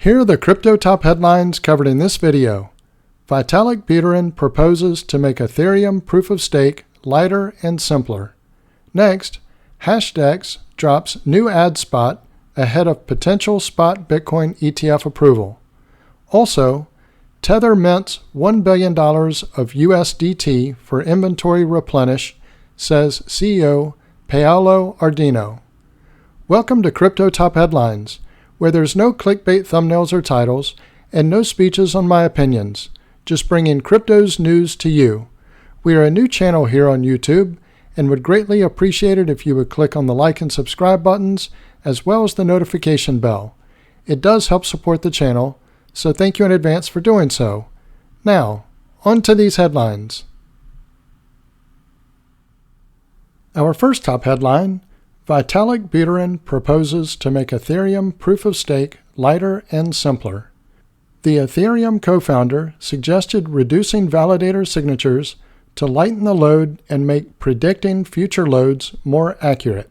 Here are the crypto top headlines covered in this video. Vitalik Buterin proposes to make Ethereum proof of stake lighter and simpler. Next, Hashdex drops new ad spot ahead of potential spot Bitcoin ETF approval. Also, Tether mints $1 billion of USDT for inventory replenish, says CEO Paolo Ardoino. Welcome to Crypto Top Headlines, where there's no clickbait thumbnails or titles and no speeches on my opinions, just bringing crypto's news to you. We are a new channel here on YouTube and would greatly appreciate it if you would click on the like and subscribe buttons as well as the notification bell. It does help support the channel, so thank you in advance for doing so. Now, on to these headlines. Our first top headline: Vitalik Buterin proposes to make Ethereum proof of stake lighter and simpler. The Ethereum co-founder suggested reducing validator signatures to lighten the load and make predicting future loads more accurate.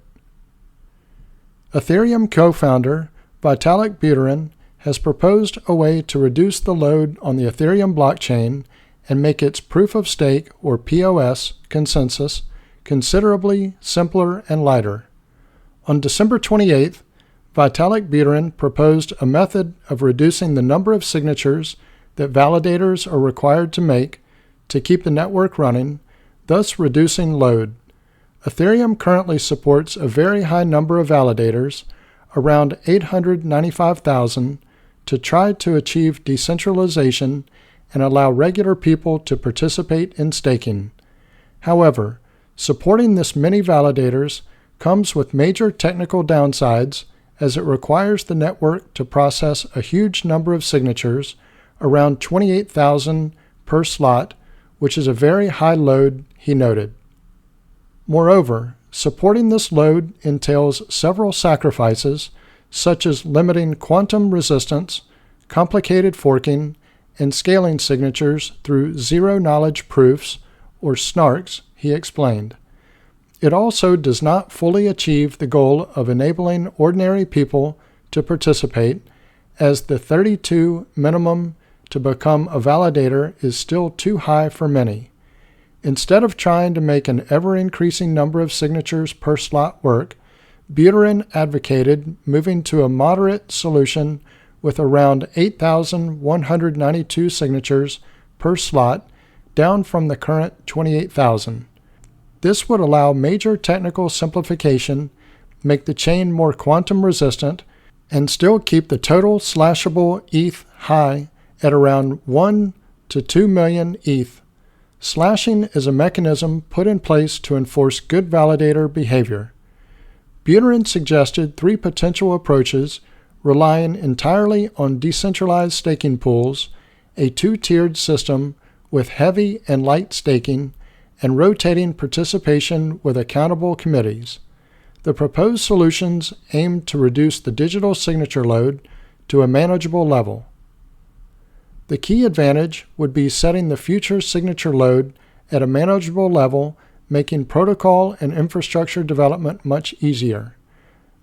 Ethereum co-founder Vitalik Buterin has proposed a way to reduce the load on the Ethereum blockchain and make its proof of stake, or POS, consensus considerably simpler and lighter. On December 28th, Vitalik Buterin proposed a method of reducing the number of signatures that validators are required to make to keep the network running, thus reducing load. Ethereum currently supports a very high number of validators, around 895,000, to try to achieve decentralization and allow regular people to participate in staking. However, supporting this many validators comes with major technical downsides, as it requires the network to process a huge number of signatures, around 28,000 per slot, which is a very high load, he noted. Moreover, supporting this load entails several sacrifices, such as limiting quantum resistance, complicated forking, and scaling signatures through zero-knowledge proofs, or SNARKs, he explained. It also does not fully achieve the goal of enabling ordinary people to participate, as the 32 minimum to become a validator is still too high for many. Instead of trying to make an ever-increasing number of signatures per slot work, Buterin advocated moving to a moderate solution with around 8,192 signatures per slot, down from the current 28,000. This would allow major technical simplification, make the chain more quantum resistant, and still keep the total slashable ETH high at around 1 to 2 million ETH. Slashing is a mechanism put in place to enforce good validator behavior. Buterin suggested three potential approaches, relying entirely on decentralized staking pools, a two-tiered system with heavy and light staking, and rotating participation with accountable committees. The proposed solutions aim to reduce the digital signature load to a manageable level. The key advantage would be setting the future signature load at a manageable level, making protocol and infrastructure development much easier.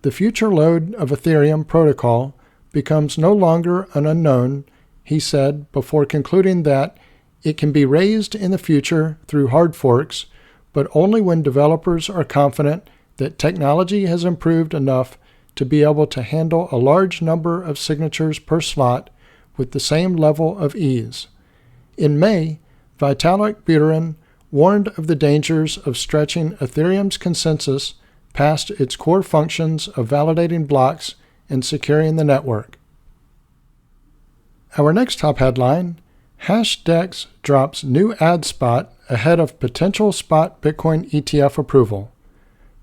The future load of Ethereum protocol becomes no longer an unknown, he said, before concluding that it can be raised in the future through hard forks, but only when developers are confident that technology has improved enough to be able to handle a large number of signatures per slot with the same level of ease. In May, Vitalik Buterin warned of the dangers of stretching Ethereum's consensus past its core functions of validating blocks and securing the network. Our next top headline: Hashdex drops new ad spot ahead of potential spot Bitcoin ETF approval.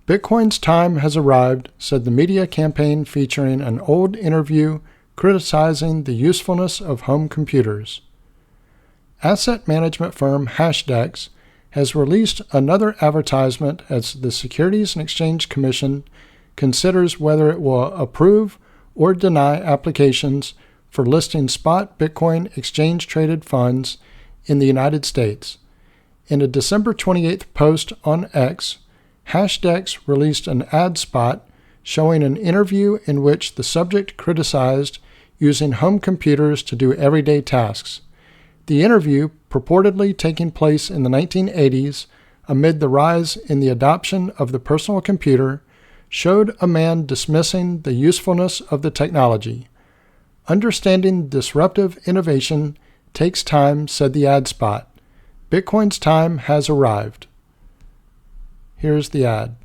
Bitcoin's time has arrived, said the media campaign featuring an old interview criticizing the usefulness of home computers. Asset management firm Hashdex has released another advertisement as the Securities and Exchange Commission considers whether it will approve or deny applications for listing spot Bitcoin exchange-traded funds in the United States. In a December 28th post on X, Hashdex released an ad spot showing an interview in which the subject criticized using home computers to do everyday tasks. The interview, purportedly taking place in the 1980s amid the rise in the adoption of the personal computer, showed a man dismissing the usefulness of the technology. Understanding disruptive innovation takes time, said the ad spot. Bitcoin's time has arrived. Here's the ad.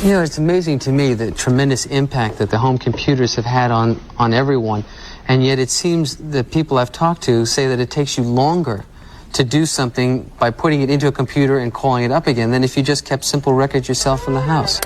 You know, it's amazing to me the tremendous impact that the home computers have had on everyone, and yet it seems that people I've talked to say that it takes you longer to do something by putting it into a computer and calling it up again than if you just kept simple records yourself in the house.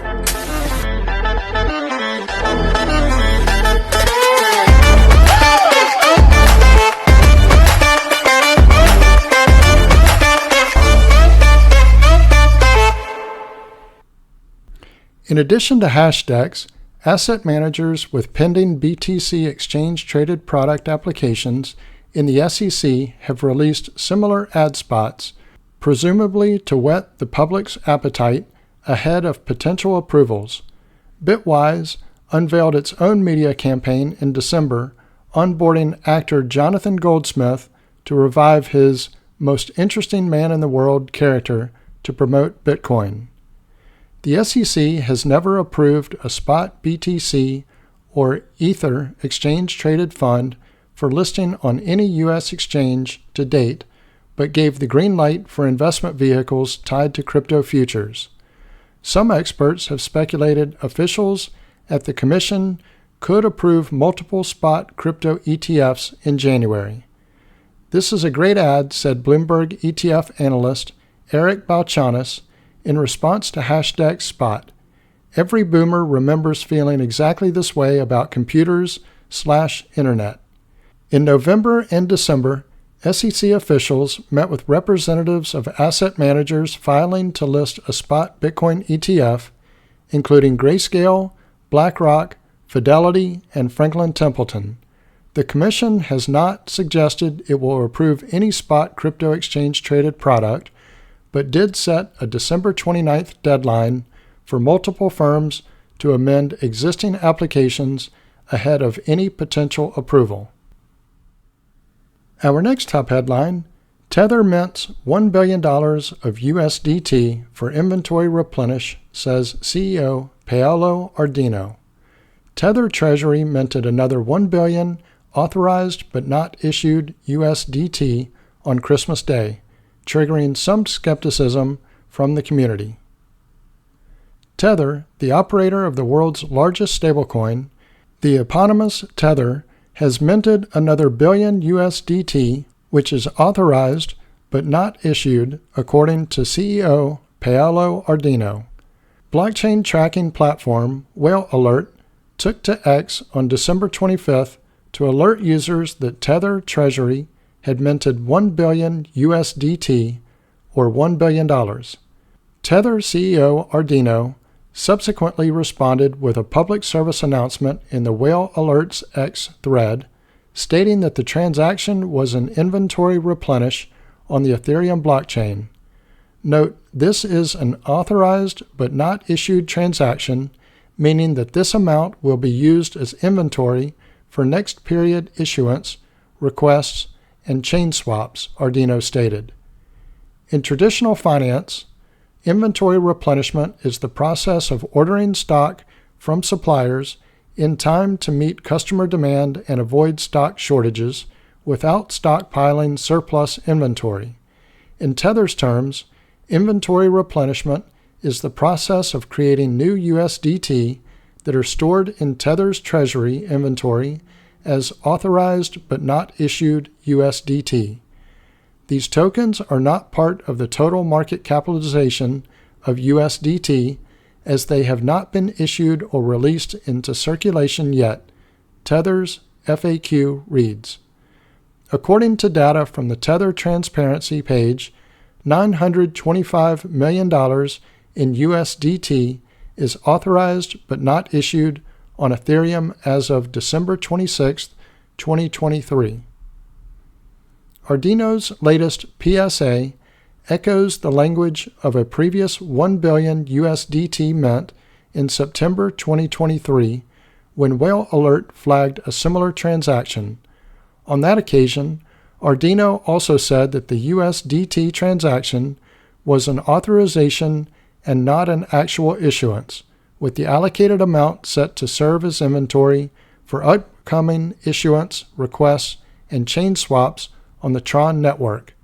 In addition to Hashdex, asset managers with pending BTC exchange-traded product applications in the SEC have released similar ad spots, presumably to whet the public's appetite ahead of potential approvals. Bitwise unveiled its own media campaign in December, onboarding actor Jonathan Goldsmith to revive his most interesting man in the world character to promote Bitcoin. The SEC has never approved a spot BTC or Ether exchange-traded fund for listing on any U.S. exchange to date, but gave the green light for investment vehicles tied to crypto futures. Some experts have speculated officials at the Commission could approve multiple spot crypto ETFs in January. This is a great ad, said Bloomberg ETF analyst Eric Balchanis, in response to Hashdex spot. Every boomer remembers feeling exactly this way about computers/internet. In November and December, SEC officials met with representatives of asset managers filing to list a spot Bitcoin ETF, including Grayscale, BlackRock, Fidelity, and Franklin Templeton. The Commission has not suggested it will approve any spot crypto exchange-traded product, but did set a December 29th deadline for multiple firms to amend existing applications ahead of any potential approval. Our next top headline, Tether mints $1 billion of USDT for inventory replenish, says CEO Paolo Ardoino. Tether Treasury minted another $1 billion authorized but not issued USDT on Christmas Day, triggering some skepticism from the community. Tether, the operator of the world's largest stablecoin, the eponymous Tether, has minted another billion USDT, which is authorized but not issued, according to CEO Paolo Ardoino. Blockchain tracking platform Whale Alert took to X on December 25th to alert users that Tether Treasury had minted 1 billion USDT, or $1 billion. Tether CEO Ardoino subsequently responded with a public service announcement in the Whale Alerts X thread, stating that the transaction was an inventory replenish on the Ethereum blockchain. Note, this is an authorized but not issued transaction, meaning that this amount will be used as inventory for next period issuance, requests, and chain swaps, Ardoino stated. In traditional finance, inventory replenishment is the process of ordering stock from suppliers in time to meet customer demand and avoid stock shortages without stockpiling surplus inventory. In Tether's terms, inventory replenishment is the process of creating new USDT that are stored in Tether's treasury inventory as authorized but not issued USDT. These tokens are not part of the total market capitalization of USDT, as they have not been issued or released into circulation yet, Tether's FAQ reads. According to data from the Tether transparency page, $925 million in USDT is authorized but not issued on Ethereum as of December 26, 2023. Ardoino's latest PSA echoes the language of a previous 1 billion USDT mint in September 2023, when Whale Alert flagged a similar transaction. On that occasion, Ardoino also said that the USDT transaction was an authorization and not an actual issuance, with the allocated amount set to serve as inventory for upcoming issuance requests and chain swaps on the Tron network.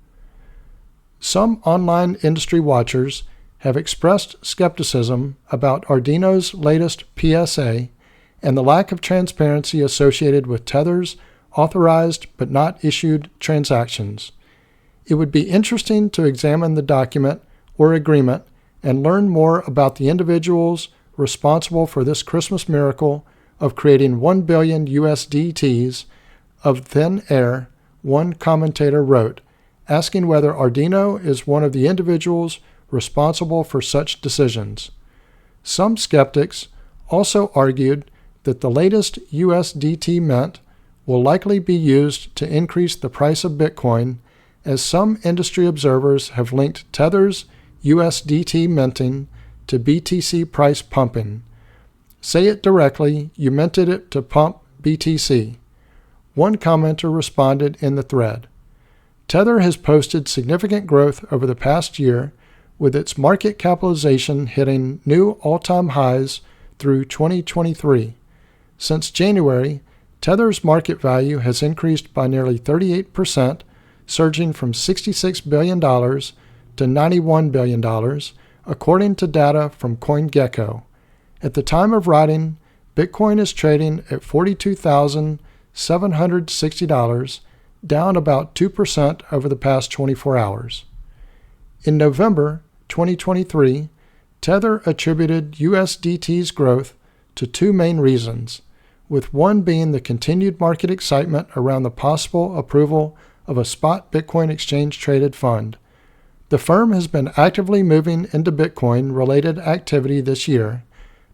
Some online industry watchers have expressed skepticism about Ardoino's latest PSA and the lack of transparency associated with Tether's authorized but not issued transactions. It would be interesting to examine the document or agreement and learn more about the individuals responsible for this Christmas miracle of creating 1 billion USDTs of thin air, one commentator wrote, asking whether Ardoino is one of the individuals responsible for such decisions. Some skeptics also argued that the latest USDT mint will likely be used to increase the price of Bitcoin, as some industry observers have linked Tether's USDT minting to BTC price pumping. Say it directly, you minted it to pump BTC. One commenter responded in the thread. Tether has posted significant growth over the past year, with its market capitalization hitting new all-time highs through 2023. Since January, Tether's market value has increased by nearly 38%, surging from $66 billion to $91 billion, according to data from CoinGecko. At the time of writing, Bitcoin is trading at $42,760, down about 2% over the past 24 hours. In November 2023, Tether attributed USDT's growth to two main reasons, with one being the continued market excitement around the possible approval of a spot Bitcoin exchange-traded fund. The firm has been actively moving into Bitcoin-related activity this year,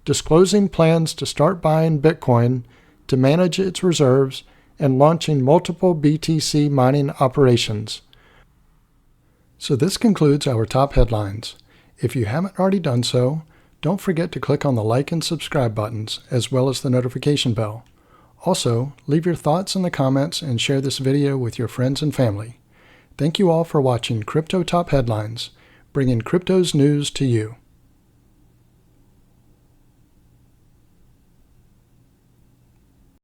disclosing plans to start buying Bitcoin to manage its reserves and launching multiple BTC mining operations. So this concludes our top headlines. If you haven't already done so, don't forget to click on the like and subscribe buttons, as well as the notification bell. Also, leave your thoughts in the comments and share this video with your friends and family. Thank you all for watching Crypto Top Headlines, bringing crypto's news to you.